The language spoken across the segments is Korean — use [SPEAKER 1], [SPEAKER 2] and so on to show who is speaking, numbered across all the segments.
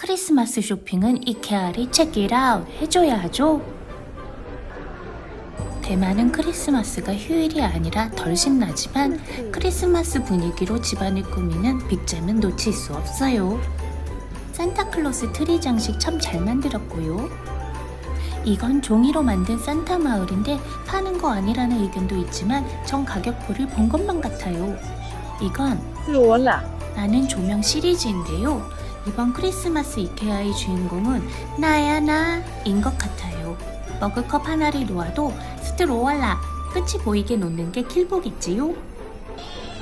[SPEAKER 1] 크리스마스 쇼핑은 이케아리 체크 잇 아웃 해줘야 하죠. 대만은 크리스마스가 휴일이 아니라 덜 신나지만 크리스마스 분위기로 집안을 꾸미는 빅잼은 놓칠 수 없어요. 산타클로스 트리 장식 참 잘 만들었고요. 이건 종이로 만든 산타 마을인데 파는 거 아니라는 의견도 있지만 전 가격표를 본 것만 같아요. 이건 나는 조명 시리즈인데요. 이번 크리스마스 이케아의 주인공은 나야 나인 것 같아요. 머그컵 하나를 놓아도 스트로월라 끝이 보이게 놓는 게 킬보겠지요.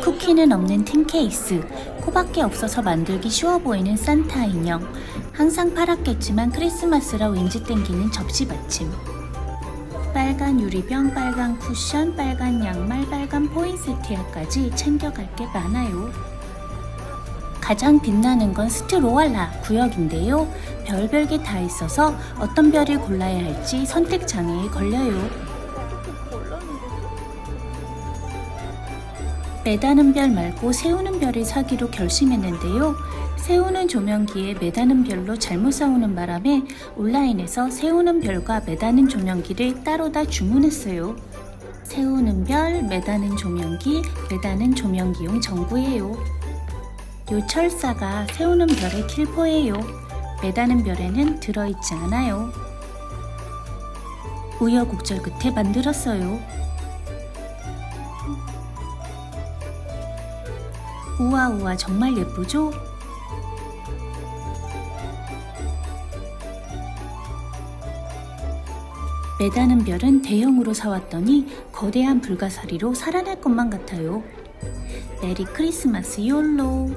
[SPEAKER 1] 쿠키는 없는 틴 케이스, 코밖에 없어서 만들기 쉬워 보이는 산타 인형, 항상 팔았겠지만 크리스마스라 왠지 땡기는 접시 받침, 빨간 유리병, 빨간 쿠션, 빨간 양말, 빨간 포인세티아까지 챙겨갈 게 많아요. 가장 빛나는 건 스트로월라 구역인데요. 별별 게 다 있어서 어떤 별을 골라야 할지 선택 장애에 걸려요. 매다는 별 말고 세우는 별을 사기로 결심했는데요. 세우는 조명기에 매다는 별로 잘못 사오는 바람에 온라인에서 세우는 별과 매다는 조명기를 따로 다 주문했어요. 세우는 별, 매다는 조명기, 매다는 조명기용 전구예요. 요 철사가 세우는 별의 킬포예요. 매다는 별에는 들어있지 않아요. 우여곡절 끝에 만들었어요. 우와 정말 예쁘죠? 매다는 별은 대형으로 사왔더니 거대한 불가사리로 살아날 것만 같아요. 메리 크리스마스 욜로!